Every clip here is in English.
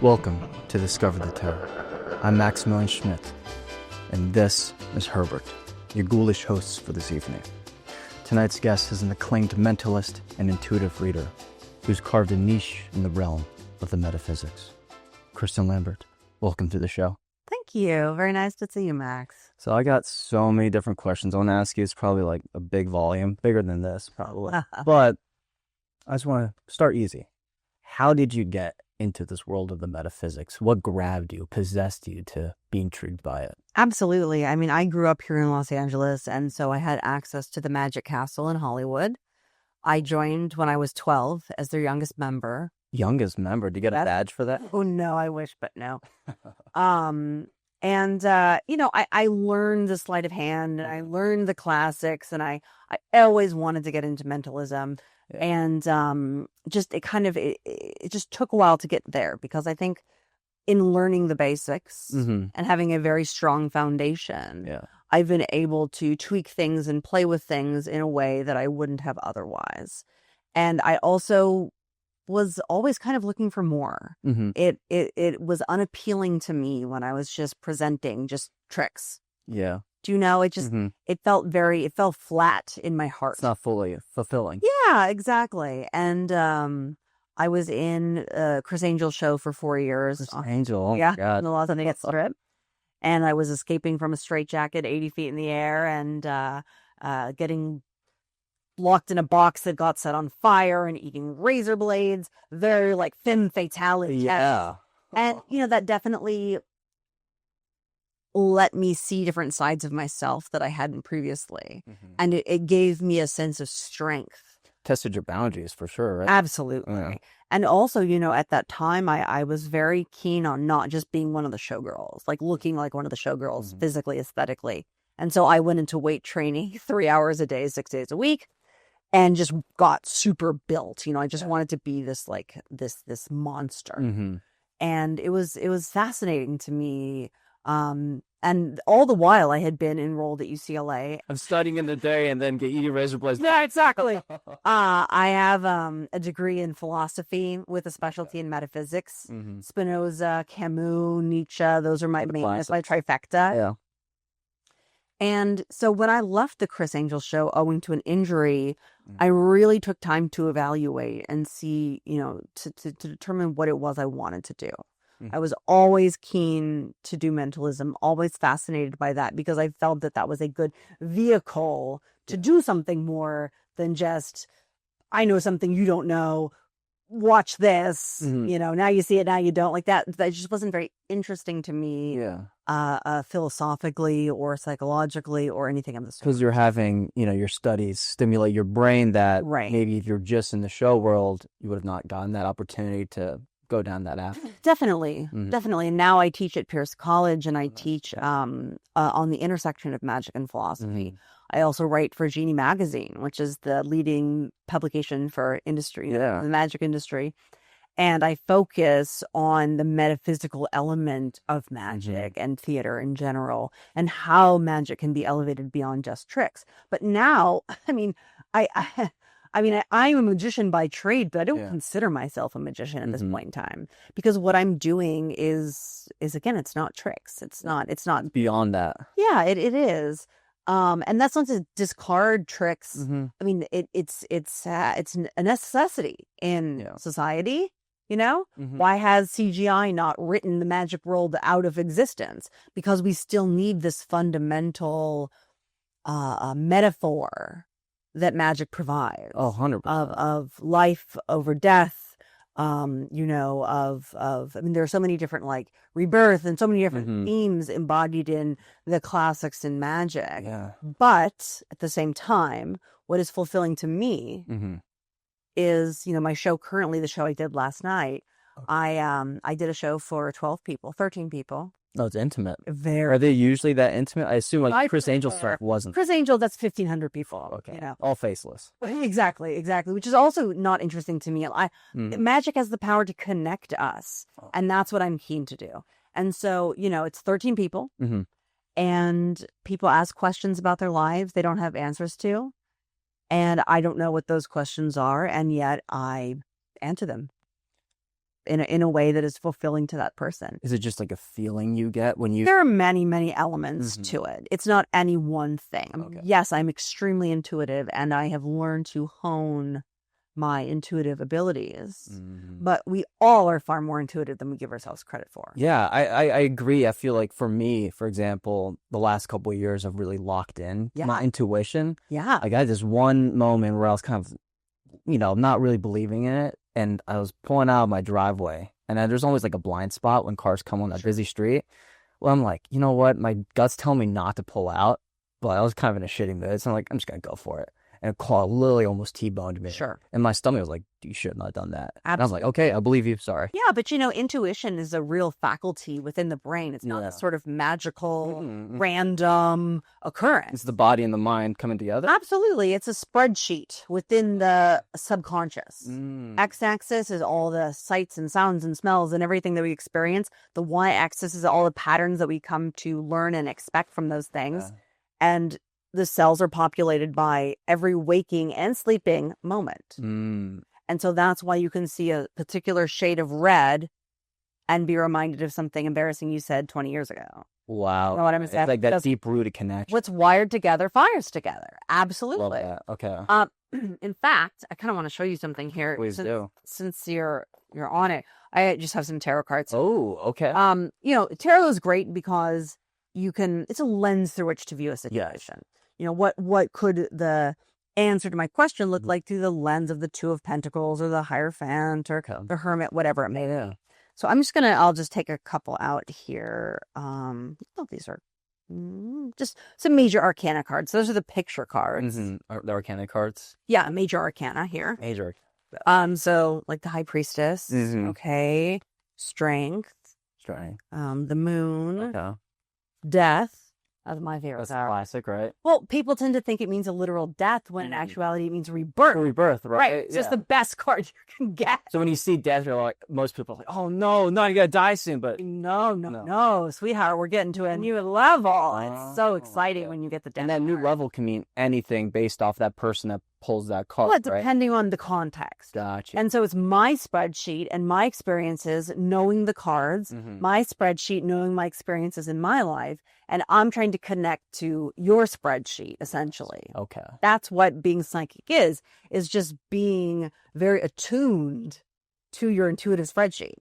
Welcome to Discover the Terror. I'm Maximilian Schmidt, and this is Herbert, your ghoulish host for this evening. Tonight's guest is an acclaimed mentalist and intuitive reader who's carved a niche in the realm of the metaphysics. Krystyn Lambert, welcome to the show. Thank you. Very nice to see you, Max. So I got so many different questions I want to ask you. It's probably like a big volume, bigger than this probably. But I just want to start easy. How did you get into this world of the metaphysics? What grabbed you, possessed you to be intrigued by it? Absolutely. I mean, I grew up here in Los Angeles, and so I had access to the Magic Castle in Hollywood. I joined when I was 12 as their youngest member. Youngest member? Do you get a badge for that? Oh, no, I wish, but no. I learned the sleight of hand, and I learned the classics, and I always wanted to get into mentalism. Yeah. And it just took a while to get there, because I think in learning the basics and having a very strong foundation, I've been able to tweak things and play with things in a way that I wouldn't have otherwise. And I also was always kind of looking for more. It was unappealing to me when I was just presenting just tricks. Yeah. Do you know, it just, it felt flat in my heart. It's not fully fulfilling. Yeah, exactly. And I was in Criss Angel's show for 4 years. Criss Angel, oh yeah, my God. In the Los Angeles Strip. And I was escaping from a straitjacket 80 feet in the air and getting locked in a box that got set on fire and eating razor blades. Very like femme fatale. Yeah. And, that definitely let me see different sides of myself that I hadn't previously. And it gave me a sense of strength. Tested your boundaries for sure, right? Absolutely. Yeah. And also, at that time, I was very keen on not just being one of the showgirls, like looking like one of the showgirls physically, aesthetically. And so I went into weight training 3 hours a day, 6 days a week, and just got super built. I just wanted to be this monster. And it was fascinating to me. And all the while I had been enrolled at UCLA. I'm studying in the day and then get eating razor blades. Yeah, exactly. I have a degree in philosophy with a specialty in metaphysics. Spinoza, Camus, Nietzsche, those are my trifecta. Yeah. And so when I left the Criss Angel show owing to an injury, I really took time to evaluate and see, to determine what it was I wanted to do. I was always keen to do mentalism, always fascinated by that, because I felt that was a good vehicle to do something more than just, I know something you don't know, watch this, now you see it, now you don't. Like that just wasn't very interesting to me, philosophically or psychologically or anything of the sort. Because you're having, your studies stimulate your brain that maybe if you're just in the show world, you would have not gotten that opportunity to go down that path. Definitely. And now I teach at Pierce College, and I teach on the intersection of magic and philosophy. I also write for Genie Magazine, which is the leading publication for industry, the magic industry. And I focus on the metaphysical element of magic and theater in general, and how magic can be elevated beyond just tricks. But now, I'm a magician by trade, but I don't consider myself a magician at this point in time, because what I'm doing is again, it's not tricks. It's not beyond that. Yeah, it is. And that's not to discard tricks. I mean, it's a necessity in society. Why has CGI not written the magic world out of existence? Because we still need this fundamental metaphor that magic provides. Oh, 100%. Of life over death, there are so many different like rebirth and so many different themes embodied in the classics in magic. Yeah. But at the same time, what is fulfilling to me is, my show currently, the show I did last night, I did a show for 13 people. Oh, it's intimate. Very. Are they usually that intimate? I assume Criss Angel stuff wasn't. Criss Angel, that's 1,500 people. Okay. All faceless. Exactly. Which is also not interesting to me. Magic has the power to connect us, and that's what I'm keen to do. And so, it's 13 people, and people ask questions about their lives they don't have answers to, and I don't know what those questions are, and yet I answer them. in a way that is fulfilling to that person. Is it just like a feeling you get when you... There are many, many elements to it. It's not any one thing. Okay. Yes, I'm extremely intuitive, and I have learned to hone my intuitive abilities. But we all are far more intuitive than we give ourselves credit for. Yeah, I agree. I feel like for me, for example, the last couple of years I've really locked in my intuition. Yeah. Like I had this one moment where I was kind of, not really believing in it. And I was pulling out of my driveway. And then there's always like a blind spot when cars come on that busy street. Well, I'm like, you know what? My gut's telling me not to pull out. But I was kind of in a shitty mood. So I'm like, I'm just going to go for it. And a car literally almost T-boned me. Sure. And my stomach was like, you should not have done that. Absolutely. And I was like, okay, I believe you. Sorry. Yeah, but intuition is a real faculty within the brain. It's not a sort of magical, random occurrence. It's the body and the mind coming together? Absolutely. It's a spreadsheet within the subconscious. X-axis is all the sights and sounds and smells and everything that we experience. The Y-axis is all the patterns that we come to learn and expect from those things. And the cells are populated by every waking and sleeping moment. And so that's why you can see a particular shade of red and be reminded of something embarrassing you said 20 years ago. Wow. You know what I'm saying? It's like that deep-rooted connection. What's wired together fires together. Absolutely. Love that. Okay. In fact, I kind of want to show you something here. Please do. Since you're on it, I just have some tarot cards. Oh, okay. Tarot is great because it's a lens through which to view a situation. What could the answer to my question look like through the lens of the Two of Pentacles or the Hierophant or the Hermit, whatever it may be. So I'll just take a couple out here. These are just some major arcana cards. Those are the picture cards. The arcana cards? Yeah, major arcana here. Major. So like the High Priestess, okay, Strength, the Moon, Death. That's my favorite. That's classic, right? Well, people tend to think it means a literal death when in actuality it means rebirth. Rebirth, right? Right. It's just the best card you can get. So when you see death, you're like, most people are like, oh no, you gotta die soon. But no, sweetheart, we're getting to a new level. It's so exciting when you get the death. And that new level can mean anything based off that person that pulls that card, well, depending on the context. Gotcha. And so it's my spreadsheet and my experiences, knowing the cards, my spreadsheet, knowing my experiences in my life, and I'm trying to connect to your spreadsheet, essentially. Okay. That's what being psychic is just being very attuned to your intuitive spreadsheet.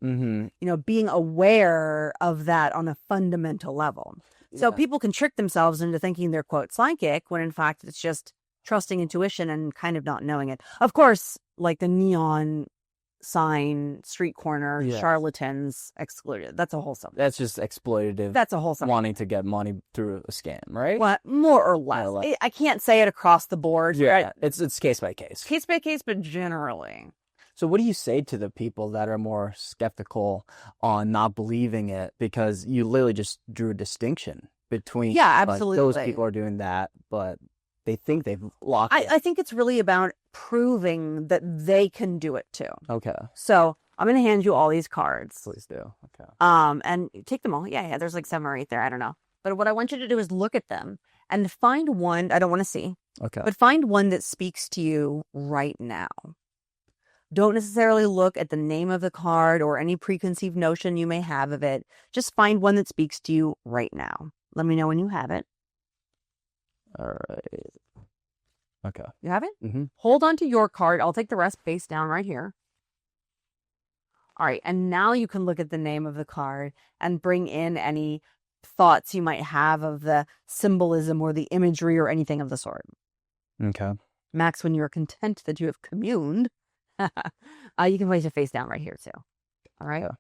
Being aware of that on a fundamental level. So people can trick themselves into thinking they're, quote, psychic, when in fact it's just trusting intuition and kind of not knowing it. Of course, like the neon sign, street corner, charlatans excluded. That's a whole subject. That's just exploitative. That's a whole subject. Wanting to get money through a scam, right? Well, more or less. I can't say it across the board. Yeah, right? It's case by case. Case by case, but generally. So what do you say to the people that are more skeptical on not believing it? Because you literally just drew a distinction between absolutely. Those people are doing that, but they think they've locked it. I think it's really about proving that they can do it too. Okay. So I'm going to hand you all these cards. Please do. Okay. And take them all. Yeah. There's like 7 or 8 there. I don't know. But what I want you to do is look at them and find one. I don't want to see. Okay. But find one that speaks to you right now. Don't necessarily look at the name of the card or any preconceived notion you may have of it. Just find one that speaks to you right now. Let me know when you have it. All right. Okay. You have it? Hold on to your card. I'll take the rest face down right here. All right. And now you can look at the name of the card and bring in any thoughts you might have of the symbolism or the imagery or anything of the sort. Okay. Max, when you're content that you have communed, you can place it face down right here too. All right. Okay.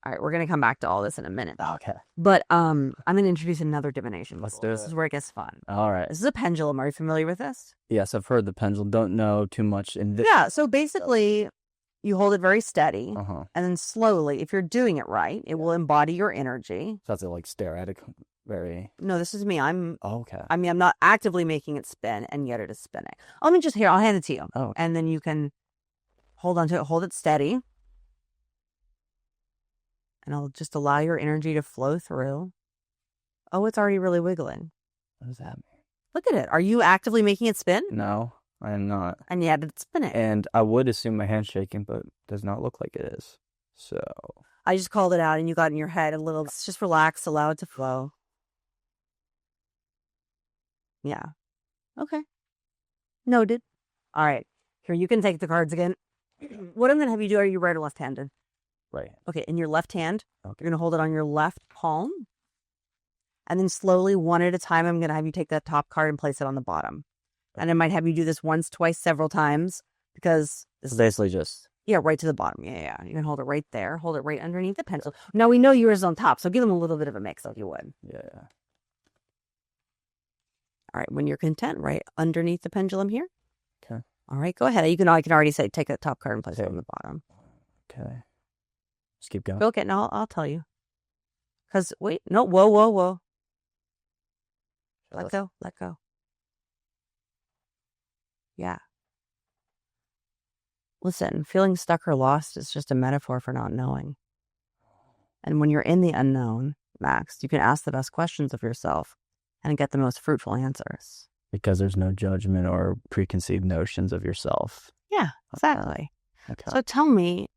All right, we're going to come back to all this in a minute. Okay. But I'm going to introduce another divination. Let's do it. This is where it gets fun. All right. This is a pendulum. Are you familiar with this? Yes, I've heard the pendulum. Don't know too much in this. Yeah, so basically, you hold it very steady, and then slowly, if you're doing it right, it will embody your energy. So that's like stare at it very... No, this is me. okay. I mean, I'm not actively making it spin, and yet it is spinning. Let me just, I'll hand it to you. Oh. And then you can hold on to it, hold it steady. And I'll just allow your energy to flow through. Oh, it's already really wiggling. What does that mean? Look at it. Are you actively making it spin? No, I am not. And yet it's spinning. And I would assume my hand's shaking, but does not look like it is. So, I just called it out and you got in your head a little. Just relax, allow it to flow. Yeah. Okay. Noted. All right. Here, you can take the cards again. What I'm going to have you do, are you right or left-handed? right. Okay, in your left hand, Okay. you're going to hold it on your left palm. And then slowly, one at a time, I'm going to have you take that top card and place it on the bottom. And I might have you do this once, twice, several times because It's basically just... Yeah, right to the bottom. Yeah. You can hold it right there. Hold it right underneath the pencil. Now, we know yours is on top, so give them a little bit of a mix if you would. Yeah. All right, when you're content, right underneath the pendulum here. Okay. All right, go ahead. I can already say take that top card and place it on the bottom. Okay. Just keep going. Okay, now I'll tell you. Because, wait, no, whoa. Let go. Yeah. Listen, feeling stuck or lost is just a metaphor for not knowing. And when you're in the unknown, Max, you can ask the best questions of yourself and get the most fruitful answers. Because there's no judgment or preconceived notions of yourself. Yeah, exactly. Okay. So tell me,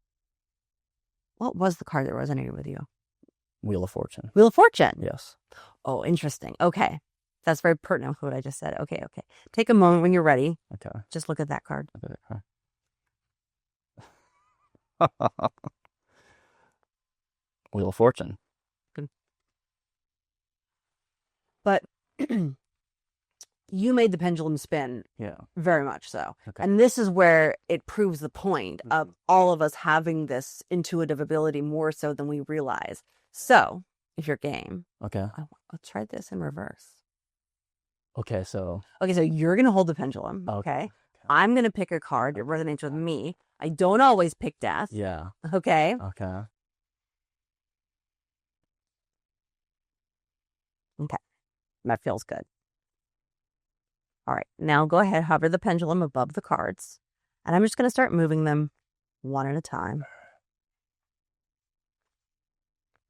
what was the card that resonated with you? Wheel of Fortune. Wheel of Fortune. Yes. Oh, interesting. Okay. That's very pertinent with what I just said. Okay. Take a moment when you're ready. Okay. Just look at that card. Okay. Wheel of Fortune. Good. But you made the pendulum spin. Yeah. Very much so. Okay. And this is where it proves the point of all of us having this intuitive ability more so than we realize. So, if you're game, Okay. let's try this in reverse. Okay, so you're going to hold the pendulum. Okay. I'm going to pick a card that resonates with me. I don't always pick death. yeah. Okay. Okay. That feels good. All right. Now go ahead, hover the pendulum above the cards. And I'm just going to start moving them one at a time.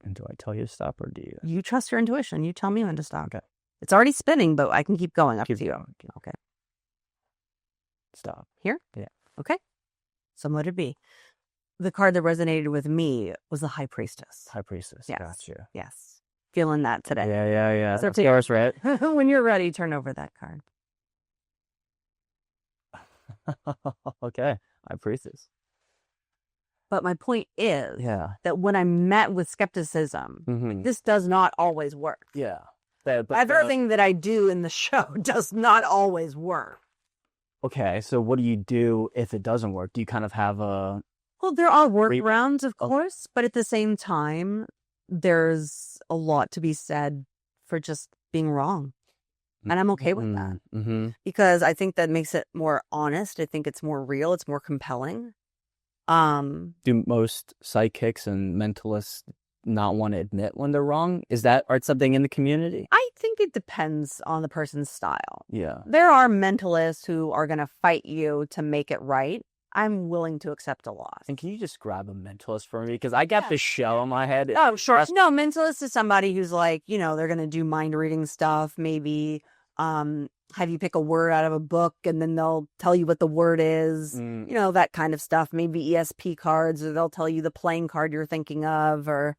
And do I tell you to stop or do you? You trust your intuition. You tell me when to stop. Okay. It's already spinning, but I can keep going up to you. Going. Okay. Stop. Here? Yeah. Okay. So let it be. The card that resonated with me was the High Priestess. High Priestess. Yes. Gotcha. Yes. Feeling that today. Yeah. So Of course, right? when you're ready, turn over that card. Okay. High Priestess. But my point is that when I met with skepticism, this does not always work. Yeah. Everything that I do in the show does not always work. Okay, so what do you do if it doesn't work? Do you kind of have a... Well, there are workarounds, of course, but at the same time, there's a lot to be said for just being wrong. And I'm okay with that. Mm-hmm. Because I think that makes it more honest. I think it's more real. It's more compelling. Do most psychics and mentalists not want to admit when they're wrong? Is that something in the community? I think it depends on the person's style. Yeah. There are mentalists who are going to fight you to make it right. I'm willing to accept a loss. And can you just grab a mentalist for me? Because I got this show in my head. Oh, sure. No, mentalist is somebody who's like, they're going to do mind reading stuff, maybe have you pick a word out of a book and then they'll tell you what the word is, that kind of stuff. Maybe ESP cards, or they'll tell you the playing card you're thinking of, or,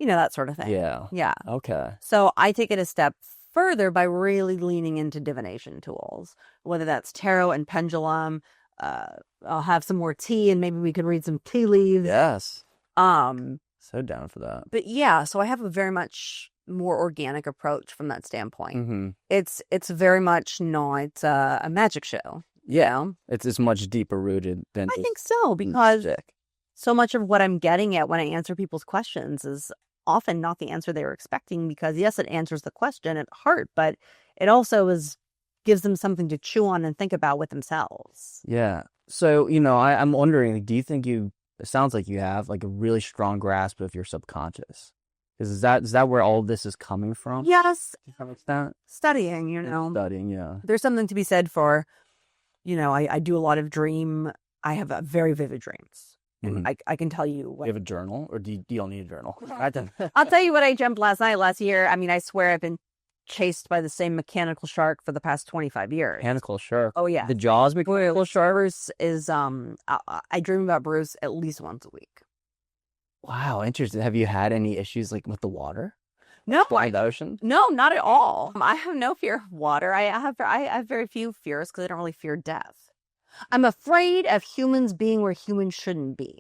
that sort of thing. Yeah. Yeah. Okay. So I take it a step further by really leaning into divination tools, whether that's tarot and pendulum. I'll have some more tea and maybe we could read some tea leaves. Yes. So down for that. But yeah, so I have a very much more organic approach from that standpoint. Mm-hmm. It's very much not a magic show. Yeah. It's much deeper rooted than I think so, because so much of what I'm getting at when I answer people's questions is often not the answer they were expecting, because yes, it answers the question at heart, but it also gives them something to chew on and think about with themselves. Yeah. So, I'm wondering, do you think it sounds like you have like a really strong grasp of your subconscious? Is that where all this is coming from? Yes. To some extent? Studying, Studying, yeah. There's something to be said for, I do a lot of I have very vivid dreams. And I can tell you what. Do you have a journal, or do you don't need a journal? I'll tell you what I dreamt last year. I mean, I swear I've been chased by the same mechanical shark for the past 25 years. Mechanical shark? Oh, yeah. The Jaws mechanical shark? Bruce is, I dream about Bruce at least once a week. Wow, interesting. Have you had any issues like with the water? No, Flying the ocean? no, not at all. I have no fear of water. I have very few fears because I don't really fear death. I'm afraid of humans being where humans shouldn't be.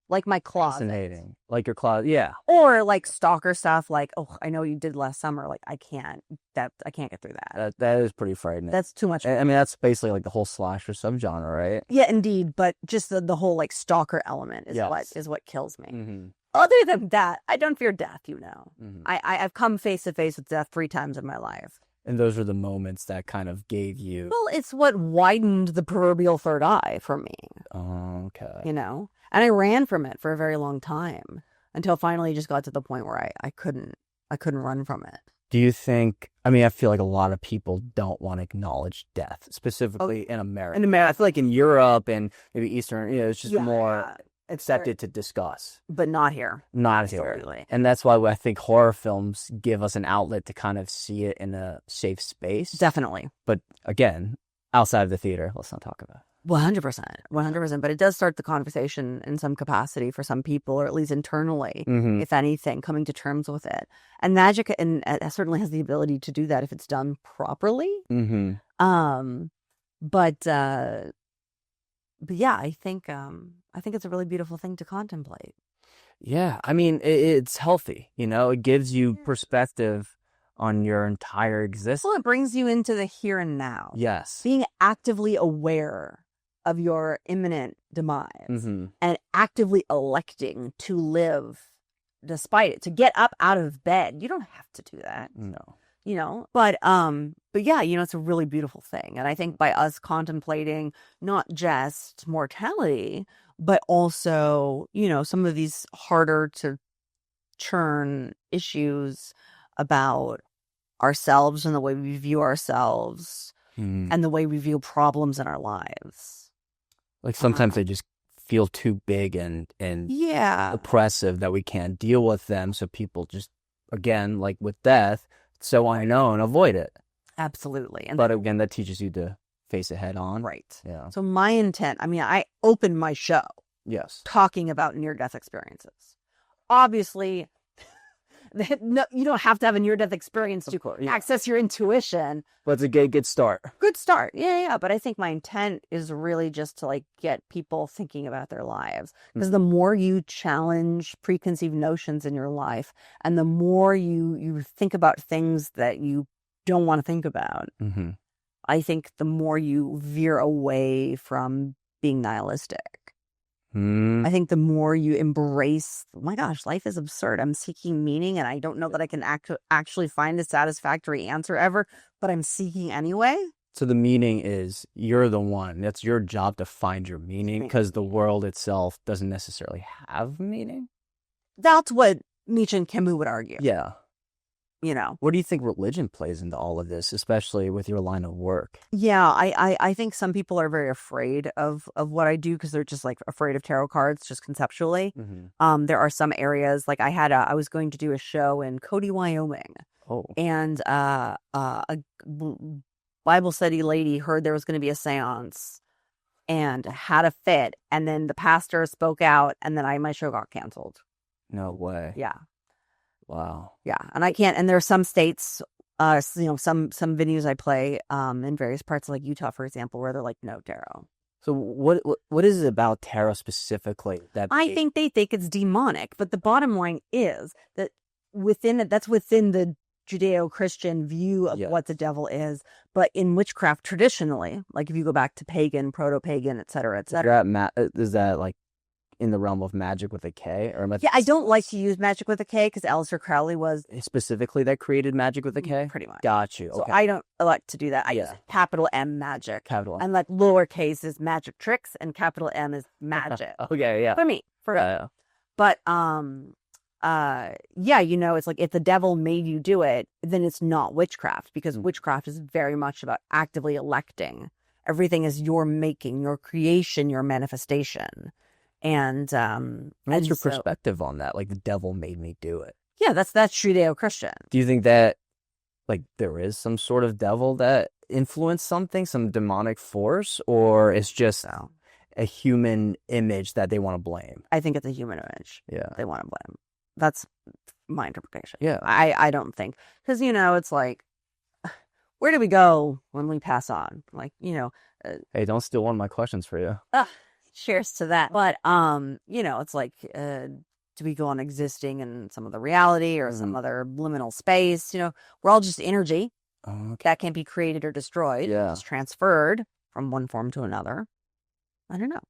Like my closet. Fascinating. Like your closet. Yeah. Or like stalker stuff, like, oh, I know you did last summer. Like, I can't get through that. That is pretty frightening. That's too much. I mean, that's basically like the whole slasher subgenre, right? Yeah, indeed. But just the whole like stalker element is what kills me. Mm-hmm. Other than that, I don't fear death, Mm-hmm. I've come face to face with death 3 times in my life. And those are the moments that kind of gave you. Well, it's what widened the proverbial third eye for me. Oh, okay. And I ran from it for a very long time until finally it just got to the point where I couldn't run from it. Do you think, I mean, I feel like a lot of people don't want to acknowledge death, specifically in America. In America. I feel like in Europe and maybe Eastern, it's just more it's accepted to discuss. But not here. Not here. Absolutely. And that's why I think horror films give us an outlet to kind of see it in a safe space. Definitely. But again, outside of the theater, let's not talk about it. 100%. But it does start the conversation in some capacity for some people, or at least internally, if anything, coming to terms with it. And magic certainly has the ability to do that if it's done properly. Mm-hmm. But yeah, I think it's a really beautiful thing to contemplate. Yeah, I mean, it's healthy. It gives you perspective on your entire existence. Well, it brings you into the here and now. Yes. Being actively aware of your imminent demise and actively electing to live despite it, to get up out of bed. You don't have to do that. No. But yeah, it's a really beautiful thing. And I think by us contemplating not just mortality, but also, some of these harder to churn issues about ourselves and the way we view ourselves and the way we view problems in our lives. Like sometimes they just feel too big and oppressive that we can't deal with them. So people just, again, like with death, so I know and avoid it. Absolutely. But again, that teaches you to face it head on. Right. Yeah. So my intent, I opened my show talking about near-death experiences. Obviously, you don't have to have a near-death experience to access your intuition. But it's a good start. Good start. Yeah. But I think my intent is really just to get people thinking about their lives. Because the more you challenge preconceived notions in your life, and the more you think about things that you don't want to think about, I think the more you veer away from being nihilistic. I think the more you embrace, oh my gosh, life is absurd. I'm seeking meaning, and I don't know that I can actually find a satisfactory answer ever, but I'm seeking anyway. So the meaning is you're the one. That's your job to find your meaning, because the world itself doesn't necessarily have meaning. That's what Nietzsche and Camus would argue. Yeah. What do you think religion plays into all of this, especially with your line of work? Yeah, I think some people are very afraid of what I do because they're just afraid of tarot cards, just conceptually. There are some areas, like I was going to do a show in Cody, Wyoming. Oh. And a Bible study lady heard there was going to be a seance and had a fit. And then the pastor spoke out, and then my show got canceled. No way. Yeah. Wow. Yeah. And I can't, and there are some states, some venues I play in various parts of Utah, for example, where they're like, no tarot. So what is it about tarot specifically that I think they think it's demonic, but the bottom line is that that's within the Judeo-Christian view of what the devil is. But in witchcraft traditionally, if you go back to pagan, proto-pagan, et cetera, et cetera. Is that in the realm of magic with a K? I don't like to use magic with a K because Aleister Crowley was specifically that created magic with a K? Pretty much. Got you. Okay. So I don't like to do that. I use capital M magic. Capital M. And lowercase is magic tricks and capital M is magic. Okay, yeah. For me. But it's if the devil made you do it, then it's not witchcraft, because witchcraft is very much about actively electing. Everything is your making, your creation, your manifestation. And what's your perspective on that? The devil made me do it. Yeah, that's Judeo-Christian. Do you think that there is some sort of devil that influenced something, some demonic force, or it's just a human image that they want to blame. I think it's a human image. Yeah. They want to blame. That's my interpretation. Yeah. I don't think, because, it's like, where do we go when we pass on? Like, Hey, don't steal one of my questions for you. cheers to that. But, it's like, do we go on existing in some other reality or some other liminal space? We're all just energy that can't be created or destroyed. Yeah. It's transferred from one form to another. I don't know.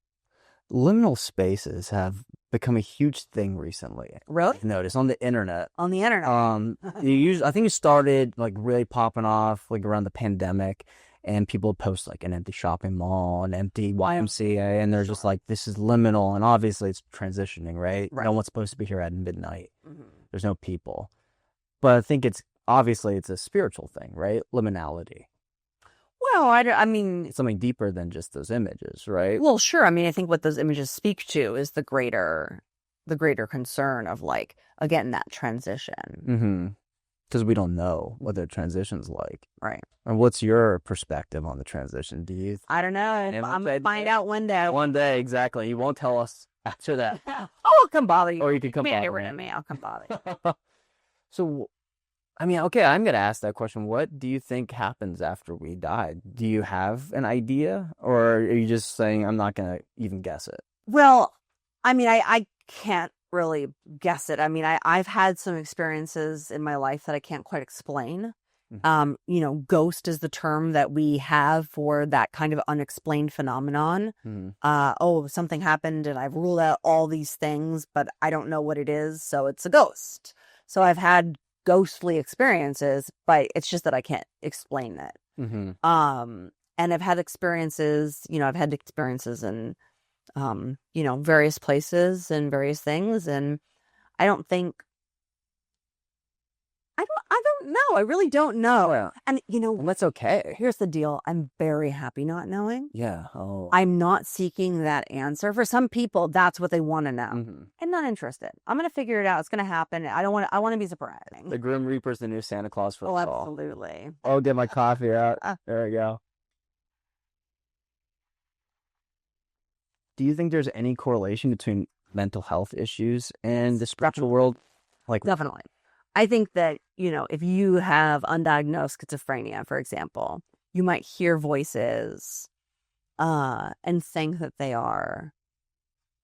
Liminal spaces have become a huge thing recently. Really? I've noticed on the internet. On the internet. I think it started like really popping off like around the pandemic, and people post like an empty shopping mall, an empty YMCA, and they're just like, this is liminal, and obviously it's transitioning, right? No one's supposed to be here at midnight. There's no people. But I think it's a spiritual thing, right? Liminality. Well, I mean, It's something deeper than just those images, right? well, sure. I mean, I think what those images speak to is the greater concern of, like, again, that transition. Because we don't know what the transition's like. Right. And what's your perspective on the transition? Do you? I don't know. I'm going to find out one day. One day, exactly. You won't tell us after that. I'll come bother you. Or you can come Get bother rid me. of me. I'll come bother you. So, I mean, okay, I'm going to ask that question. What do you think happens after we die? Do you have an idea? Or are you just saying, I'm not going to even guess it? Well, I mean, I can't really guess it. I mean, I've had some experiences in my life that I can't quite explain. Ghost is the term that we have for that kind of unexplained phenomenon. Something happened and I've ruled out all these things, but I don't know what it is, so it's a ghost. So I've had ghostly experiences, but it's just that I can't explain it. And I've had experiences, in various places and various things, and I don't know. I really don't know. Yeah. And Well, that's okay. here's the deal. I'm very happy not knowing. Yeah. Oh. I'm not seeking that answer. For some people, that's what they want to know. I'm not interested. I'm going to figure it out. It's going to happen. I want to be surprised. The Grim Reaper's the new Santa Claus for us all. Absolutely. I'll get my coffee out. There we go. Do you think there's any correlation between mental health issues and the spiritual world? Like, definitely. I think that, if you have undiagnosed schizophrenia, for example, you might hear voices and think that they are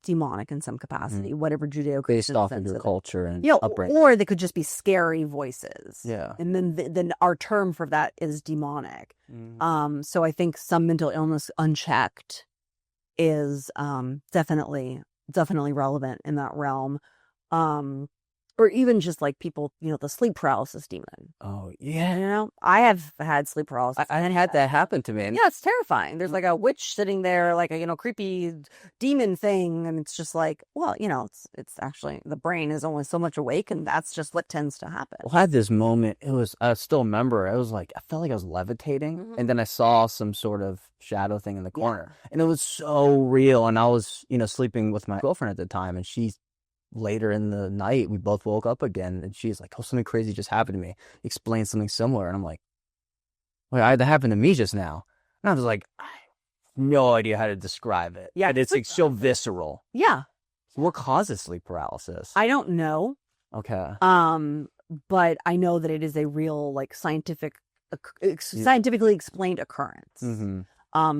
demonic in some capacity, whatever Judeo-Christian based off of sense your it. culture and Yeah, upbringing. or they could just be scary voices. Yeah. And then our term for that is demonic. So I think some mental illness unchecked is definitely relevant in that realm. Or even just like people, the sleep paralysis demon. Oh, yeah. I have had sleep paralysis. I had that happen to me. And Yeah, it's terrifying. There's like a witch sitting there, like a creepy demon thing, and it's just like, well, it's actually the brain is only so much awake, and that's just what tends to happen. I had this moment. I still remember. I felt like I was levitating, and then I saw some sort of shadow thing in the corner, and it was so real. And I was, sleeping with my girlfriend at the time, and later in the night, we both woke up again, and she's like, "Oh, something crazy just happened to me." Explained something similar, and I'm like, "Wait, that happened to me just now." And I was like, I have no idea how to describe it. Yeah, but it's like so visceral. Yeah. What causes sleep paralysis? I don't know. Okay. But I know that it is a real, like, scientifically explained occurrence.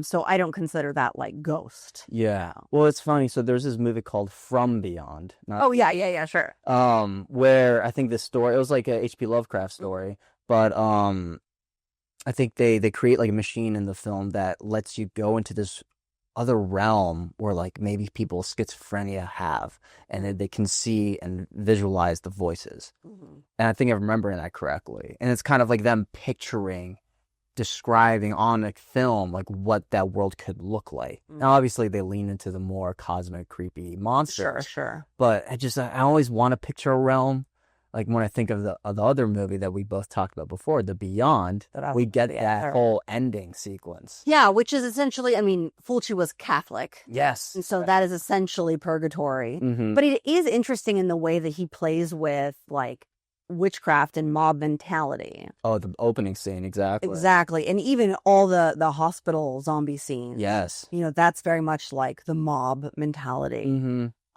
So I don't consider that like ghost. Yeah. Well, it's funny. So there's this movie called From Beyond. Sure. Where I think this story, it was like a H.P. Lovecraft story, but I think they create like a machine in the film that lets you go into this other realm where like maybe people with schizophrenia have, and then they can see and visualize the voices. And I think I'm remembering that correctly. And it's kind of like them describing on a film like what that world could look like. Now obviously they lean into the more cosmic creepy monsters. Sure. But I always want to picture a realm like when I think of the other movie that we both talked about before, The Beyond, we get that whole ending sequence. Yeah, which is essentially, Fulci was Catholic. Yes. And so that is essentially purgatory. But it is interesting in the way that he plays with like witchcraft and mob mentality. Oh, the opening scene, exactly. Exactly. And even all the hospital zombie scenes. Yes. That's very much like the mob mentality.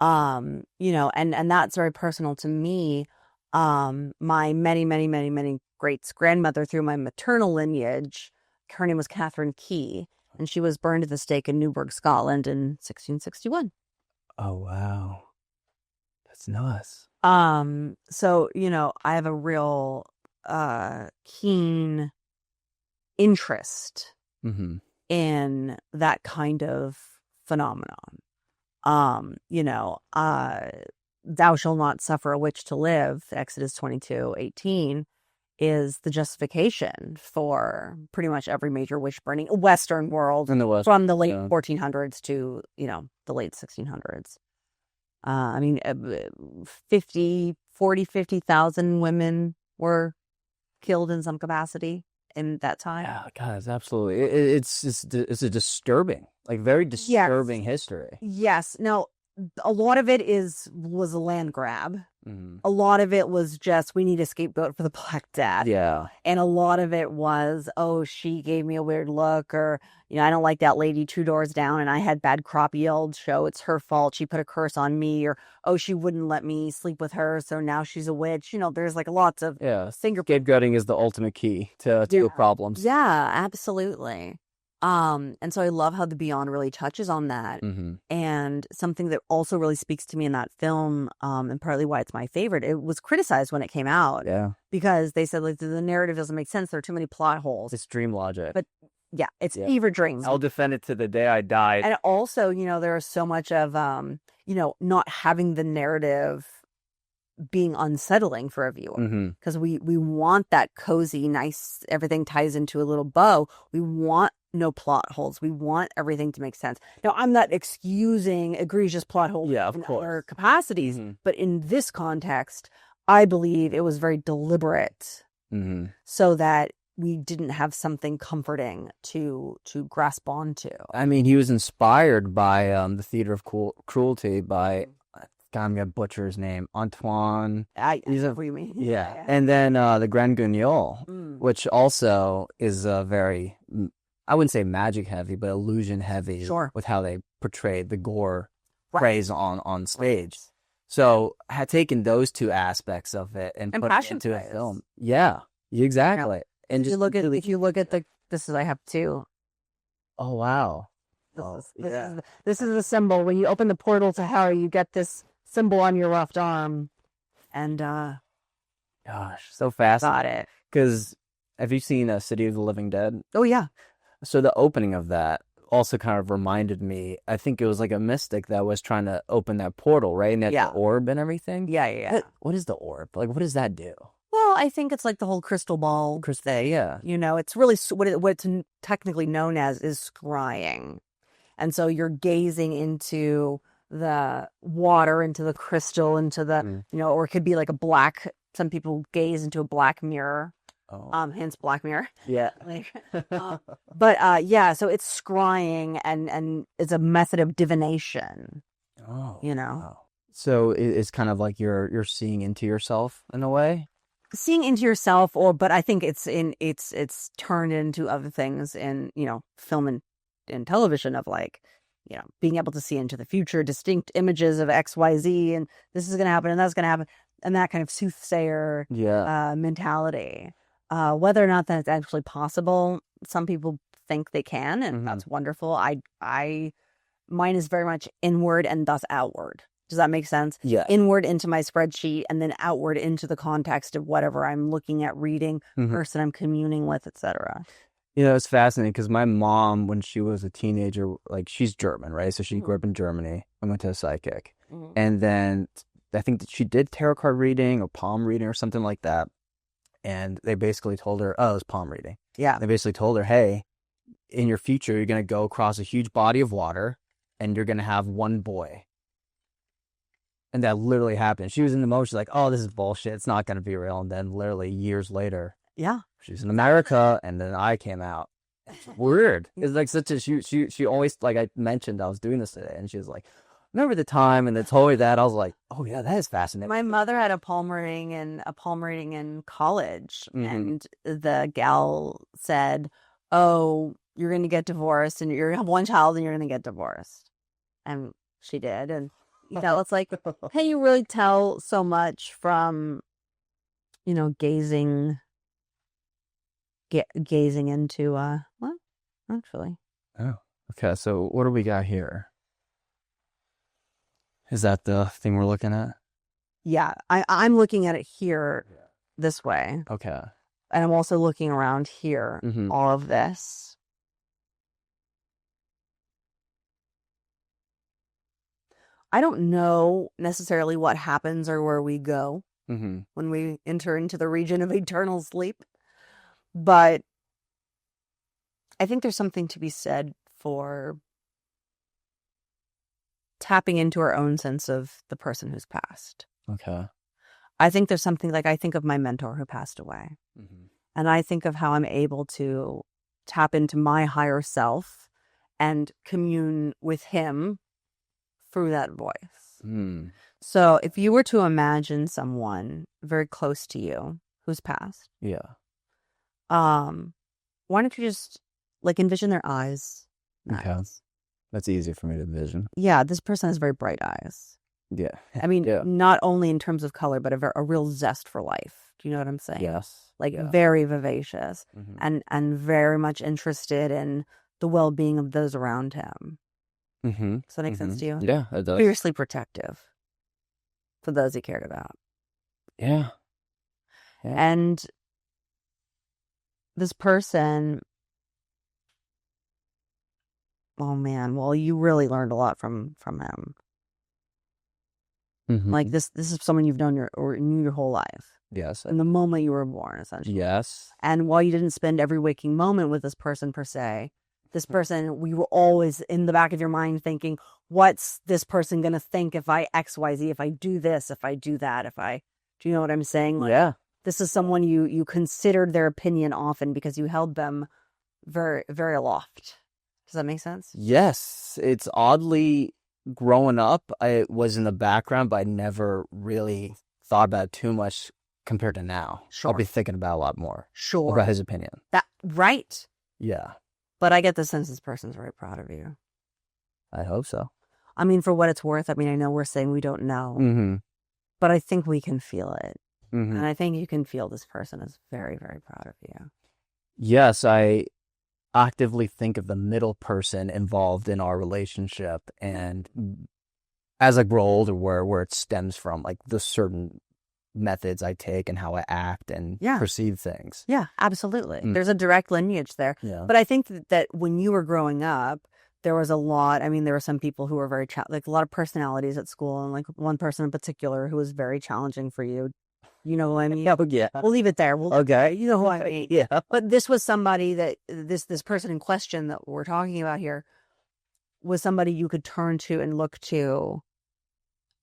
And that's very personal to me. My many, many, many, many greats grandmother through my maternal lineage, her name was Catherine Key, and she was burned at the stake in Newburgh, Scotland in 1661. Oh, wow. That's nuts. So, I have a real keen interest in that kind of phenomenon. Thou shalt not suffer a witch to live, Exodus 22:18, is the justification for pretty much every major witch burning Western world In the West, from the late 1400s to, the late 1600s. 50,000 women were killed in some capacity in that time. Yeah, guys, absolutely. It's a disturbing, like very disturbing history. Yes. Now, a lot of it was a land grab. A lot of it was just, we need a scapegoat for the Black Death. Yeah. And a lot of it was, oh, she gave me a weird look, or, I don't like that lady 2 doors down and I had bad crop yield, so it's her fault. She put a curse on me, or, oh, she wouldn't let me sleep with her, so now she's a witch. There's like lots of Scapegoating is the ultimate key to problems. Yeah, absolutely. And so I love how the Beyond really touches on that. And something that also really speaks to me in that film, and partly why it's my favorite, it was criticized when it came out. Yeah. Because they said, like, the narrative doesn't make sense. There are too many plot holes. It's dream logic. But yeah, it's fever dreams. I'll defend it to the day I die. And also, there is so much of, not having the narrative being unsettling for a viewer, because we want that cozy, nice, everything ties into a little bow. We want no plot holes. We want everything to make sense. Now, I'm not excusing egregious plot holes in other capacities, but in this context, I believe it was very deliberate, so that we didn't have something comforting to grasp onto. I mean, he was inspired by the theater of cruelty by, God, I'm gonna butcher his name, Antoine. I know what you mean. Yeah. And then the Grand Guignol, which also is very, I wouldn't say magic heavy, but illusion heavy. Sure. With how they portrayed the gore praise on stage. So had taken those two aspects of it and put it into a film. Yeah, exactly. Yeah. And if you look at I have two. Oh, wow. This is the symbol. When you open the portal to hell, you get this symbol on your left arm. And gosh, so fascinating. Got it. Because have you seen City of the Living Dead? Oh, yeah. So the opening of that also kind of reminded me, I think it was like a mystic that was trying to open that portal, right? And that the orb and everything. Yeah. What is the orb? Like, what does that do? Well, I think it's like the whole crystal ball thing. Yeah. It's really what's technically known as is scrying. And so you're gazing into the water, into the crystal, into the, or it could be like some people gaze into a black mirror. Oh. Hence Black Mirror. Yeah. So it's scrying and it's a method of divination. Oh. Wow. So it's kind of like you're seeing into yourself in a way. Seeing into yourself, but I think it's turned into other things in film and television of like being able to see into the future, distinct images of XYZ, and this is going to happen and that's going to happen, and that kind of soothsayer mentality. Whether or not that's actually possible, some people think they can, and that's wonderful. Mine is very much inward and thus outward. Does that make sense? Yeah. Inward into my spreadsheet and then outward into the context of whatever I'm looking at, reading, person I'm communing with, etc. It's fascinating because my mom, when she was a teenager, like she's German, right? So she grew up in Germany and went to a psychic. And then I think that she did tarot card reading or palm reading or something like that. And they basically told her, it was palm reading. Yeah. They basically told her, hey, in your future, you're going to go across a huge body of water and you're going to have one boy. And that literally happened. She was in the motion like, oh, this is bullshit. It's not going to be real. And then literally years later, she's in America, and then I came out. It's weird. It's like such a, she always, like I mentioned, I was doing this today, and she was like, remember the time and they told me that. I was like, oh yeah, that is fascinating. My mother had a palm reading in college, and the gal said, "Oh, you're going to get divorced, and you're going to have one child, and you're going to get divorced." And she did, and it's like, can you really tell so much from, gazing into well, actually. Oh, okay. So what do we got here? Is that the thing we're looking at? Yeah, I'm looking at it here this way. Okay. And I'm also looking around here, all of this. I don't know necessarily what happens or where we go when we enter into the region of eternal sleep. But I think there's something to be said for tapping into our own sense of the person who's passed. Okay. I think there's something like, I think of my mentor who passed away. And I think of how I'm able to tap into my higher self and commune with him through that voice. So if you were to imagine someone very close to you who's passed, why don't you just envision their eyes? Okay. That's easy for me to envision. Yeah, this person has very bright eyes. Yeah. I mean, not only in terms of color, but a real zest for life. Do you know what I'm saying? Yes. Very vivacious and very much interested in the well-being of those around him. Does that make sense to you? Yeah, it does. Fiercely protective for those he cared about. Yeah. And this person, oh man, well, you really learned a lot from him. Like this is someone you've known knew your whole life. Yes. From the moment you were born, essentially. Yes. And while you didn't spend every waking moment with this person per se, this person, we were always in the back of your mind thinking, what's this person going to think if I X, Y, Z, if I do this, if I do that, do you know what I'm saying? This is someone you considered their opinion often because you held them very, very aloft. Does that make sense? Yes. It's oddly, growing up, I was in the background, but I never really thought about it too much compared to now. Sure. I'll be thinking about it a lot more. Sure. About his opinion. Right. Yeah. But I get the sense this person's very proud of you. I hope so. I mean, for what it's worth, I know we're saying we don't know. But I think we can feel it. And I think you can feel this person is very, very proud of you. Yes, I actively think of the middle person involved in our relationship, and as I grow older, where it stems from, the certain methods I take and how I act and perceive things. Yeah, absolutely. There's a direct lineage there. Yeah. But I think that when you were growing up, there was a lot. there were some people who were very a lot of personalities at school, and one person in particular who was very challenging for you. You know what I mean? Oh, yeah. We'll leave it there. Okay. You know who I mean? Yeah. But this was somebody that this person in question that we're talking about here was somebody you could turn to and look to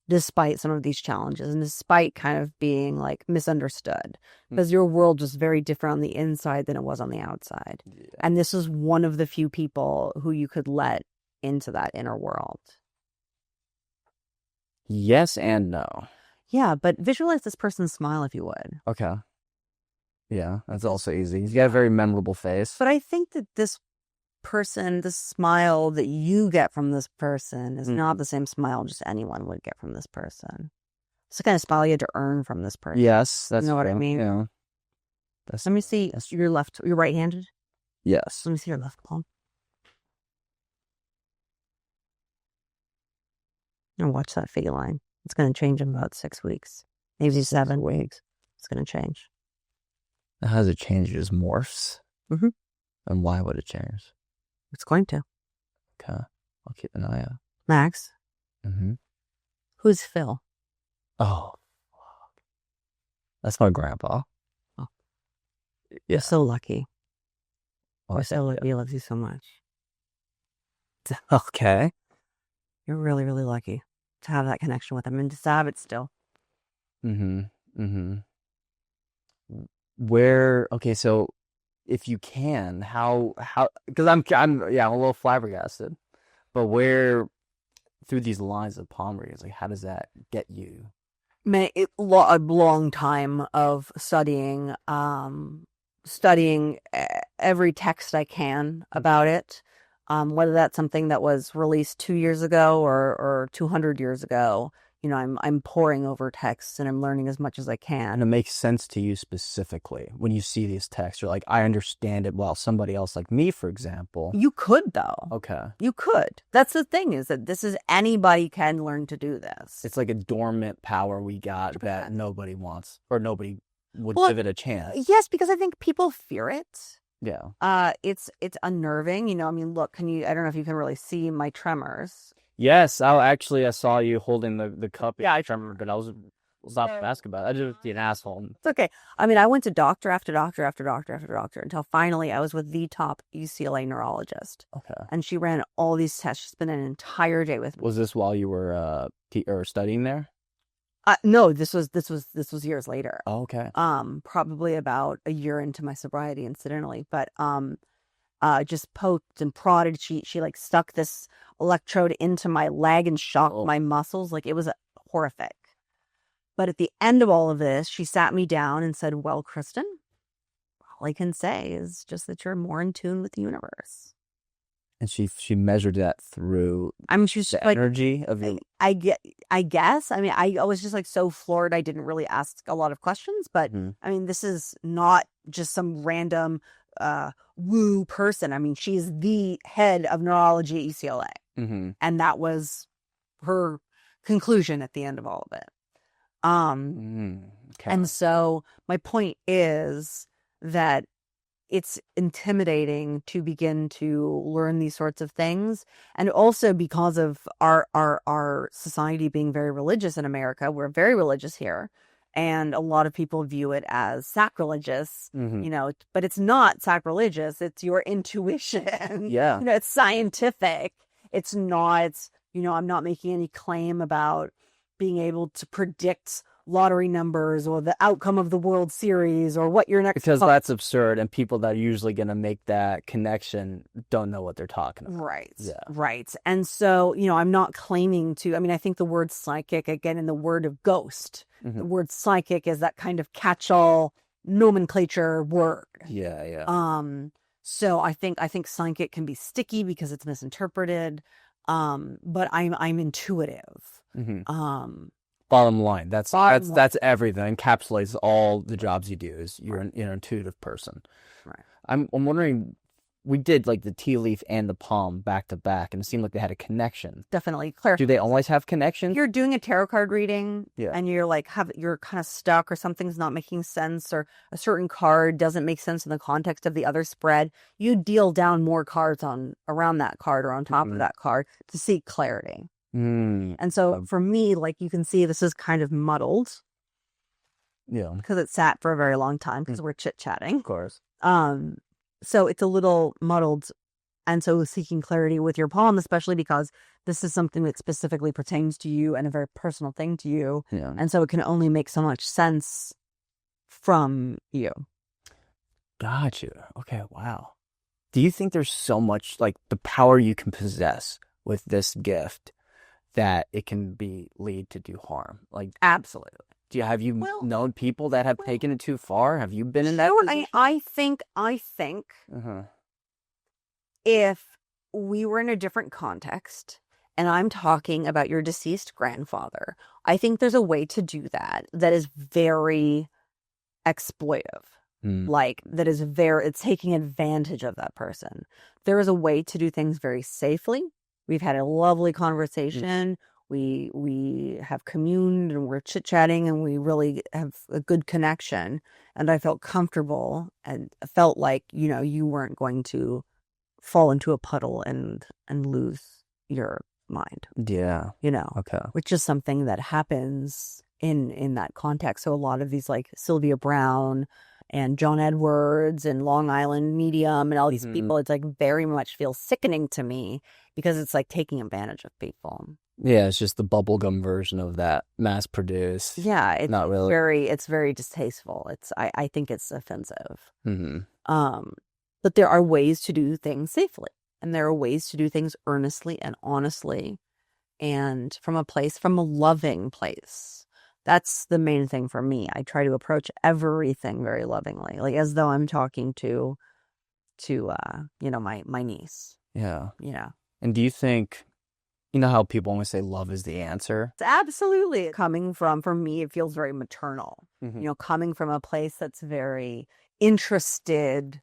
despite some of these challenges and despite kind of being misunderstood, because your world was very different on the inside than it was on the outside. Yeah. And this was one of the few people who you could let into that inner world. Yes and no. Yeah, but visualize this person's smile if you would. Okay. Yeah, that's also easy. He's got a very memorable face. But I think that this person, the smile that you get from this person is not the same smile just anyone would get from this person. It's the kind of smile you had to earn from this person. Yes, that's you know what I true. mean? Yeah. Let me see. You're right-handed? Yes. Let me see your left palm. And watch that figure line. It's going to change in about 6 weeks. Maybe 7 weeks. It's going to change. How does it change? It just morphs? And why would it change? It's going to. Okay. I'll keep an eye out. Max? Who's Phil? Oh. That's my grandpa. Oh. Yeah. You're so lucky. Oh, He loves you so much. Okay. You're really, really lucky to have that connection with him and to have it still. Where, okay, so if you can, how, because I'm a little flabbergasted, but where, through these lines of palm readings, like how does that get you? A long time of studying, every text I can about it, whether that's something that was released 2 years ago or 200 years ago. You know, I'm poring over texts and I'm learning as much as I And can. it makes sense to you specifically when you see these texts. You're like, I understand it. Well, somebody else like me, for example. You could, though. Okay. You could. That's the thing, is that anybody can learn to do this. It's like a dormant power we got 100%. that nobody wants, or nobody would Well, give it a chance. Yes, because I think people fear it. Yeah. It's unnerving. You know, I mean, look, I don't know if you can really see my tremors. Yes, I saw you holding the cup. Yeah, I tremor, but I was not asking about it. I just be an asshole. It's okay. I mean, I went to doctor after doctor after doctor after doctor until finally I was with the top UCLA neurologist. Okay. And she ran all these tests. She spent an entire day with me. Was this while you were or studying there? No, this was years later. Oh, okay. Probably about a year into my sobriety, incidentally. But just poked and prodded. She like stuck this electrode into my leg and shocked my muscles. Like, it was horrific. But at the end of all of this, she sat me down and said, well, Krystyn, all I can say is just that you're more in tune with the universe. And she measured that through she's the like, energy of your... I guess. I mean, I was just like so floored. I didn't really ask a lot of questions, but I mean, this is not just some random woo person. I mean, she's the head of neurology at UCLA. Mm-hmm. And that was her conclusion at the end of all of it. Okay. And so my point is that it's intimidating to begin to learn these sorts of things. And also because of our society being very religious in America, we're very religious here. And a lot of people view it as sacrilegious, you know, but it's not sacrilegious. It's your intuition. Yeah. You know, it's scientific. It's not, you know, I'm not making any claim about being able to predict lottery numbers or the outcome of the World Series or what your next... Because that's absurd, and people that are usually going to make that connection don't know what they're talking about. Right. Yeah. Right. And so, you know, I'm not claiming to... I mean, I think the word psychic, again, in the word of ghost, the word psychic is that kind of catch-all nomenclature word. Yeah, yeah. So I think psychic can be sticky because it's misinterpreted. But I'm intuitive. Bottom line, that's everything. Encapsulates all the jobs you do. Is you're an intuitive person. Right. I'm wondering, we did like the tea leaf and the palm back to back, and it seemed like they had a connection. Definitely. Clarify. Do they always have connections? You're doing a tarot card reading, yeah, and you're like you're kind of stuck, or something's not making sense, or a certain card doesn't make sense in the context of the other spread. You deal down more cards around that card or on top of that card to seek clarity. And so for me, like, you can see this is kind of muddled. Yeah. Because it sat for a very long time because we're chit-chatting. Of course. So it's a little muddled. And so seeking clarity with your palm, especially because this is something that specifically pertains to you and a very personal thing to you. Yeah. And so it can only make so much sense from you. Gotcha. Okay. Wow. Do you think there's so much, like, the power you can possess with this gift that it can lead to do harm? Like, absolutely. Have you known people that have taken it too far? Have you been in that position? I think if we were in a different context and I'm talking about your deceased grandfather, I think there's a way to do that is very exploitive. Like, that is it's taking advantage of that person. There is a way to do things very safely. We've had a lovely conversation. We have communed and we're chit-chatting and we really have a good connection. And I felt comfortable and felt like, you know, you weren't going to fall into a puddle and lose your mind. Yeah. You know, okay. Which is something that happens in that context. So a lot of these, like Sylvia Brown and John Edwards and Long Island Medium and all these people, it's like very much feels sickening to me because it's like taking advantage of people. Yeah, it's just the bubblegum version of that, mass produced. Yeah, it's not really. It's very distasteful. I think it's offensive. But there are ways to do things safely, and there are ways to do things earnestly and honestly, and from a loving place. That's the main thing for me. I try to approach everything very lovingly, like as though I'm talking to my niece. Yeah. Yeah. And do you think, you know how people always say love is the answer? It's absolutely coming from, for me, it feels very maternal. Mm-hmm. Coming from a place that's very interested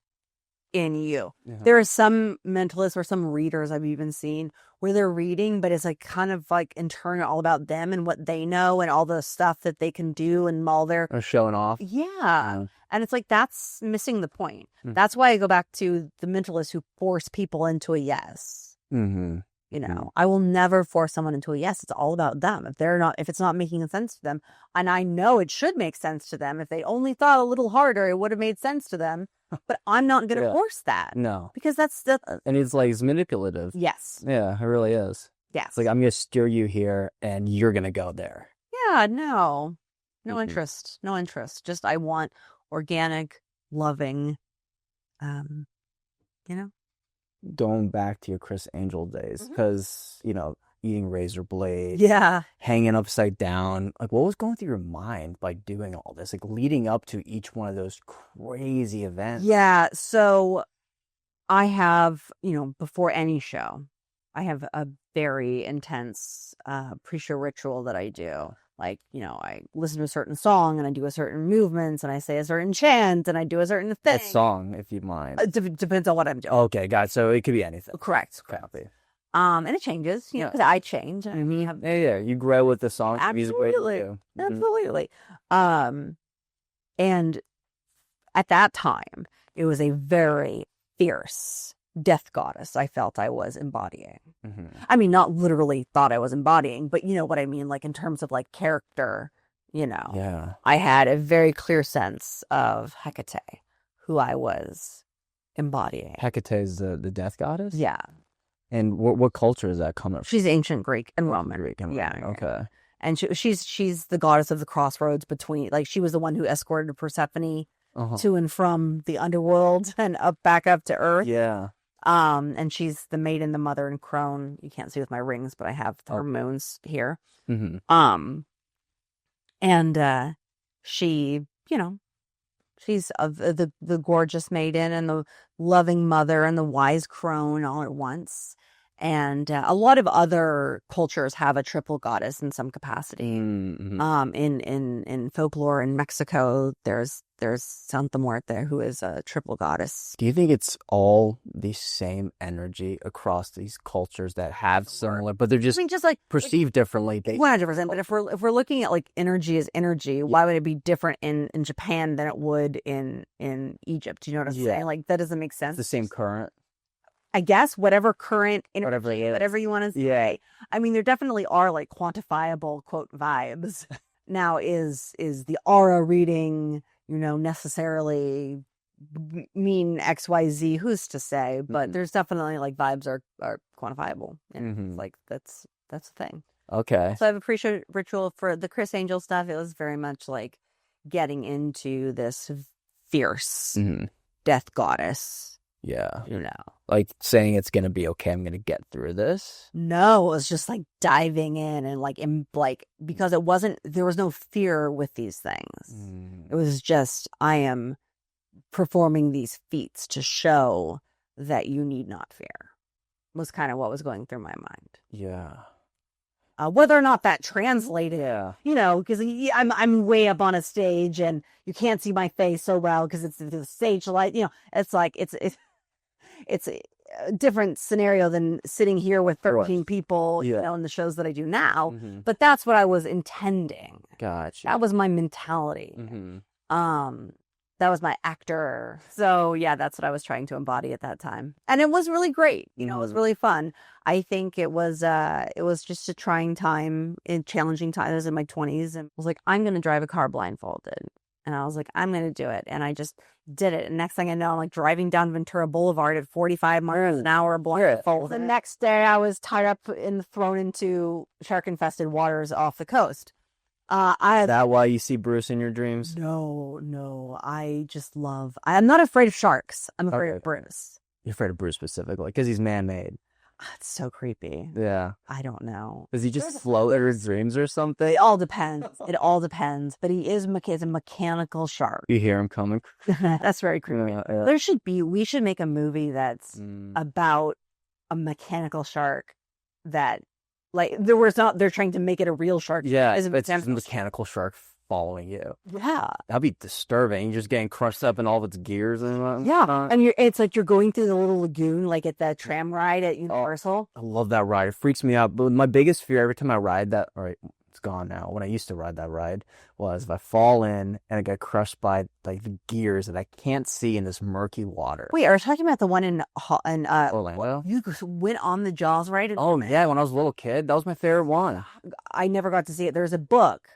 in you. Yeah. There are some mentalists or some readers I've even seen where they're reading, but it's like kind of like internal, all about them and what they know and all the stuff that they can do and all their Or showing off. Yeah. And it's like, that's missing the point. Mm. That's why I go back to the mentalists who force people into a yes. Mm-hmm. I will never force someone into a yes. It's all about them. If it's not making sense to them, and I know it should make sense to them. If they only thought a little harder, it would have made sense to them. But I'm not going to force that. No. Because and it's manipulative. Yes. Yeah, it really is. Yes. It's like, I'm going to steer you here and you're going to go there. Yeah, no. No interest. No interest. Just I want organic, loving, Going back to your Criss Angel days, because, eating razor blades, hanging upside down, like what was going through your mind by doing all this, like leading up to each one of those crazy events? Yeah, so I have, before any show, I have a very intense pre-show ritual that I do. Like, I listen to a certain song and I do a certain movements and I say a certain chant and I do a certain thing. What song, if you mind? Depends on what I'm doing. Okay, got it. So it could be anything. Correct. Copy. And it changes, because I change. I mean, you grow with the song. Absolutely. Absolutely. And at that time, it was a very fierce death goddess I felt I was embodying. Mm-hmm. I mean, not literally thought I was embodying, but you know what I mean? Like in terms of like character, Yeah. I had a very clear sense of Hecate, who I was embodying. Hecate is the death goddess? Yeah. And what culture is that coming from? She's ancient Greek and Roman. Yeah. Okay. And she's the goddess of the crossroads between, like, she was the one who escorted Persephone to and from the underworld and back up to Earth. Yeah. And she's the maiden, the mother, and crone. You can't see with my rings, but I have her moons here. Mm-hmm. And she, she's the gorgeous maiden and the loving mother and the wise crone all at once. And a lot of other cultures have a triple goddess in some capacity. Mm-hmm. In folklore in Mexico, there's Santa Muerte, who is a triple goddess. Do you think it's all the same energy across these cultures that have similar, but they're just, like perceived differently? 100%. But if we're looking at like energy as energy, why would it be different in Japan than it would in Egypt? Do you know what I'm saying? Like, that doesn't make sense. It's the same current. I guess whatever current Whatever you want to say. Yeah. I mean, there definitely are like quantifiable quote vibes. Now, is the aura reading, necessarily mean XYZ? Who's to say? But there's definitely like vibes are quantifiable, and it's like that's the thing. Okay. So I have a pre-show ritual for the Criss Angel stuff. It was very much like getting into this fierce death goddess. Yeah. Like saying it's going to be okay. I'm going to get through this. No, it was just like diving in and like because there was no fear with these things. It was just, I am performing these feats to show that you need not fear, was kind of what was going through my mind. Yeah. Whether or not that translated, because I'm way up on a stage and you can't see my face so well because it's the stage light. It's like it's a different scenario than sitting here with 13 people, in the shows that I do now. Mm-hmm. But that's what I was intending. Gotcha. That was my mentality. Mm-hmm. That was my actor. So yeah, that's what I was trying to embody at that time. And it was really great. It was really fun. I think it was just a trying time, in challenging time. I was in my 20s and I was like, I'm going to drive a car blindfolded. And I was like, I'm going to do it. And I just did it. And next thing I know, I'm like driving down Ventura Boulevard at 45 miles an hour blindfolded. The next day I was tied up and thrown into shark-infested waters off the coast. Is that why you see Bruce in your dreams? No. I'm not afraid of sharks. I'm afraid of Bruce. You're afraid of Bruce specifically because he's man-made. It's so creepy. Yeah. I don't know. Does he just float in his dreams or something? It all depends. It all depends. But he is a mechanical shark. You hear him coming. That's very creepy. Yeah. We should make a movie that's about a mechanical shark that, like, they're trying to make it a real shark. Yeah, it's a mechanical shark following you. Yeah. That'd be disturbing. You're just getting crushed up in all of its gears and yeah. And it's like you're going through the little lagoon, like at the tram ride at Universal. I love that ride. It freaks me out. But my biggest fear every time I ride that, all right, it's gone now. When I used to ride that ride was if I fall in and I get crushed by like the gears that I can't see in this murky water. Wait, are we talking about the one in Orlando? You went on the Jaws ride? Oh yeah, when I was a little kid, that was my favorite one. I never got to see it. There's a book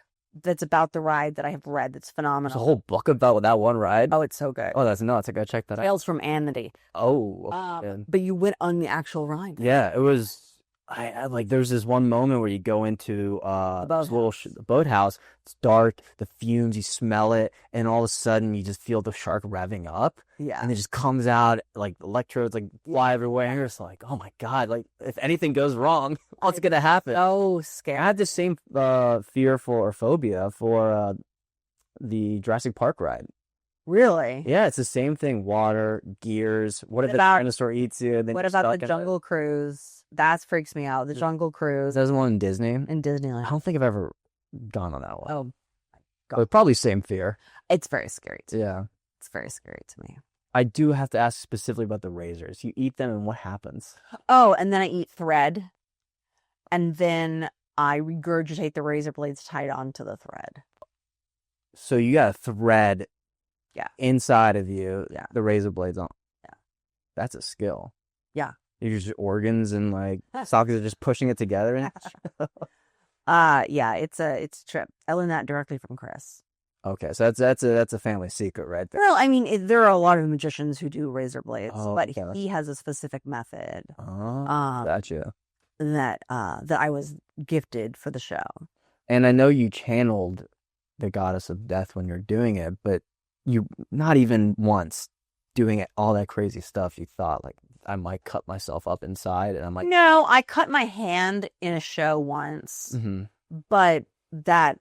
that's about the ride that I have read that's phenomenal. There's a whole book about that one ride. Oh, it's so good. Oh, that's nuts. I gotta check that out. Tales from Amity. Oh, but you went on the actual ride. Yeah, it was. I like. There's this one moment where you go into this little boathouse. It's dark. The fumes. You smell it, and all of a sudden you just feel the shark revving up. Yeah, and it just comes out like electrodes like fly everywhere. And you're just like, oh my god! Like if anything goes wrong, what's gonna happen? So scary. I had the same fear or phobia for the Jurassic Park ride. Really? Yeah, it's the same thing. Water, gears. What if the dinosaur eats you? What about the Jungle Cruise? That freaks me out. The Jungle Cruise. There's one in Disney. In Disneyland. I don't think I've ever gone on that one. Oh, but probably same fear. It's very scary to me. Yeah. It's very scary to me. I do have to ask specifically about the razors. You eat them and what happens? Oh, and then I eat thread. And then I regurgitate the razor blades tied onto the thread. So you got a thread inside of you, the razor blades on. Yeah. That's a skill. Yeah. You use your organs and like sockets are just pushing it together. Yeah, it's a trip. I learned that directly from Chris. Okay, so that's a family secret, right there. Well, I mean, there are a lot of magicians who do razor blades, but okay. he has a specific method. Gotcha. That I was gifted for the show. And I know you channeled the goddess of death when you're doing it, but you not even once doing it, all that crazy stuff. You thought like I might cut myself up inside, and I'm like, no, I cut my hand in a show once, but that,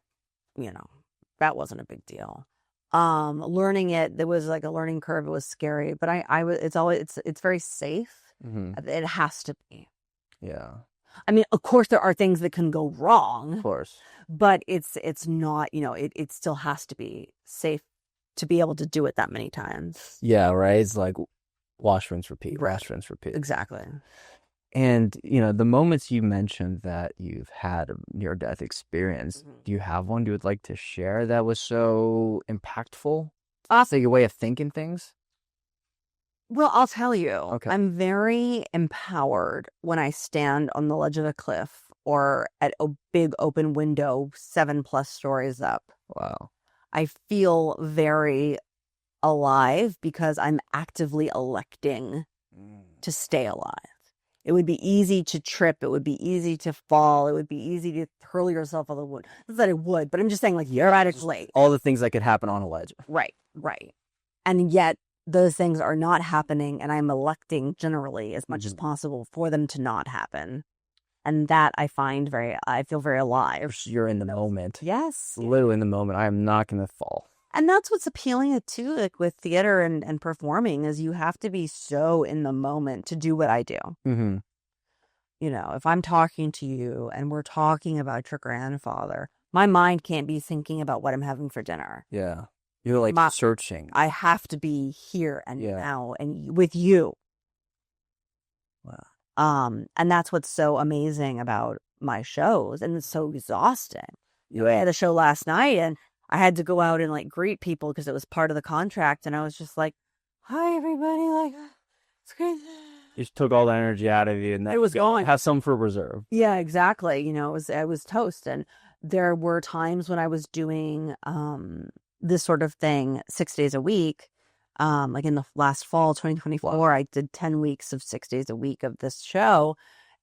that wasn't a big deal. Learning it, there was like a learning curve. It was scary, but it's very safe. It has to be. Yeah. I mean, of course there are things that can go wrong. Of course. But it's not, it still has to be safe to be able to do it that many times. Yeah, right. It's like wash, rinse, repeat. Right. Wash, rinse, repeat. Exactly. And, the moments you mentioned that you've had a near-death experience, do you have one you would like to share that was so impactful? So your way of thinking things? Well, I'll tell you. Okay. I'm very empowered when I stand on the ledge of a cliff or at a big open window 7+ stories up. Wow. I feel very alive because I'm actively electing to stay alive. It would be easy to trip. It would be easy to fall. It would be easy to hurl yourself on the wood. Not that it would, but I'm just saying, like, you're at a place. All the things that could happen on a ledge. Right. And yet those things are not happening, and I'm electing generally as much as possible for them to not happen. And that I feel very alive. You're in the moment. Yes. Literally in the moment. I am not going to fall. And that's what's appealing too, like with theater and performing, is you have to be so in the moment to do what I do. Mm-hmm. If I'm talking to you and we're talking about your grandfather, my mind can't be thinking about what I'm having for dinner. Yeah. You're like searching. I have to be here and now and with you. Wow. And that's what's so amazing about my shows, and it's so exhausting. I had a show last night and I had to go out and like greet people because it was part of the contract, and I was just like, "Hi, everybody!" Like, it's great. You just took all the energy out of you, and it was going. Have some for reserve. Yeah, exactly. I was toast, and there were times when I was doing this sort of thing 6 days a week. Like in the last fall, 2024, I did 10 weeks of 6 days a week of this show,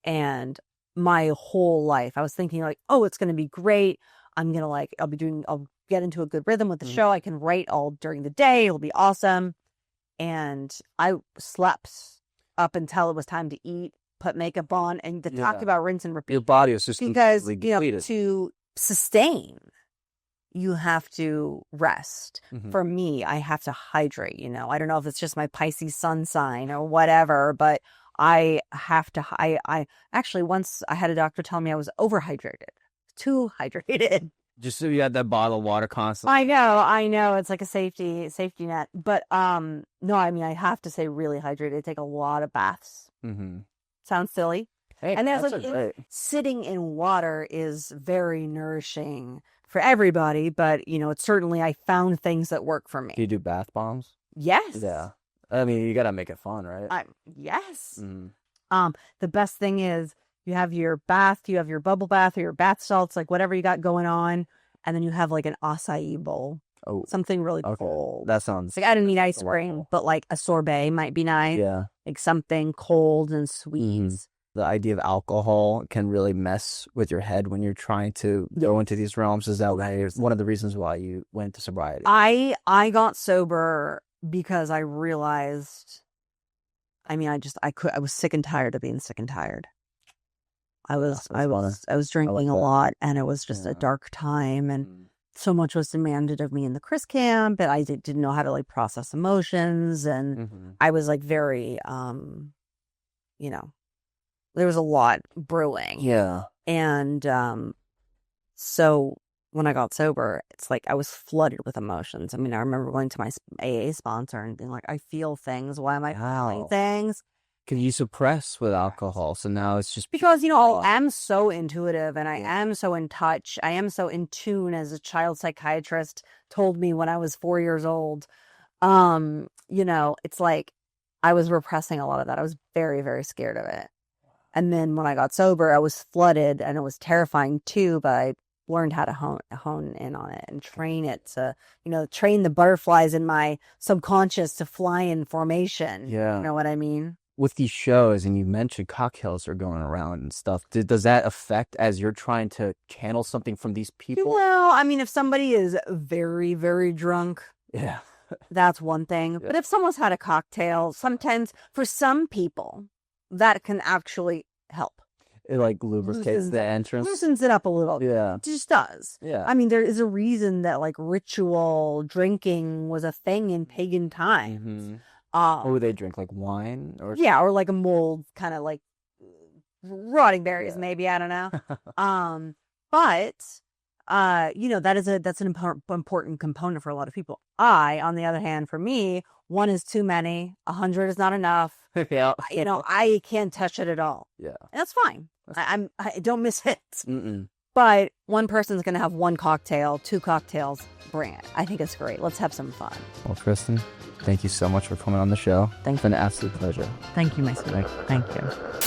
and my whole life I was thinking like, "Oh, it's going to be great. I'm gonna I'll get into a good rhythm with the show. I can write all during the day. It'll be awesome." And I slept up until it was time to eat. put makeup on, and to talk Yeah. about rinse and repeat. Your body is just Because, completely you know, depleted. to sustain, you have to rest. Mhm. For me, I have to hydrate, you know. I don't know if it's just my Pisces sun sign or whatever, but I have to, I actually, once I had a doctor tell me I was overhydrated, too hydrated. Just so you had that bottle of water constantly. I know. It's like a safety net. But, no, I mean, I have to say really hydrated. I take a lot of baths. Mm-hmm. Sounds silly. Hey, And there's that's like, great. sitting in water is very nourishing for everybody, but you know, it's certainly, I found things that work for Do me. you do bath bombs? Yes. Yeah. I mean, you gotta make it fun, right? Yes. Mm-hmm. The best thing is you have your bath, you have your bubble bath or your bath salts, like whatever you got going on, and then you have like an acai bowl, Oh, something really okay. cold. That sounds. It's like, I don't need ice delightful. cream, but like a sorbet might be nice. Yeah. Like something cold and sweet. Mhm. The idea of alcohol can really mess with your head when you're trying to go into these realms. Is that one of the reasons why you went to sobriety? I got sober because I realized, I mean, I was sick and tired of being sick and tired. I was drinking a that. lot, and it was just a Yeah. dark time, and Mm. so much was demanded of me in the Chris camp, and I didn't know how to like process emotions, and Mhm. I was like very, you know, there was a lot brewing. Yeah. And so when I got sober, it's like I was flooded with emotions. I mean, I remember going to my AA sponsor and being like, I feel things. Why am I feeling Wow. things? Because you suppress with alcohol, so now it's just Because, you know, I am so intuitive and I am so in touch. I am so in tune, as a child psychiatrist told me when I was 4 years old. You know, it's like I was repressing a lot of that. I was very, very scared of it. And then when I got sober, I was flooded, and it was terrifying too, but I learned how to hone in on it and train it to, you know, train the butterflies in my subconscious to fly in formation. Yeah. You know what I mean? with these shows, and you mentioned cocktails are going around and stuff. Does that affect as you're trying to channel something from these people? Well, I mean, if somebody is very, very drunk, Yeah. that's one thing. But if someone's had a cocktail, sometimes for some people, that can actually help. It like lubricates the entrance. Loosens it up a little. Yeah. It just does. Yeah. I mean, there is a reason that like ritual drinking was a thing in pagan times. Mm-hmm. What would they drink? Like wine or yeah, or like a mold, kind of like rotting berries, maybe, I don't know. But you know, that's an important component for a lot of people. On the other hand, for me, 1 is too many, 100 is not enough. Yeah. You know, I can't touch it at all. Yeah. And that's fine. I don't miss it. Mm-mm. But one person's going to have 1 cocktail, 2 cocktails, bring it. I think it's great. Let's have some fun. Well, Krystyn, thank you so much for coming on the show. Thank It's been an absolute pleasure. Thank you, my sweetie. Thank you.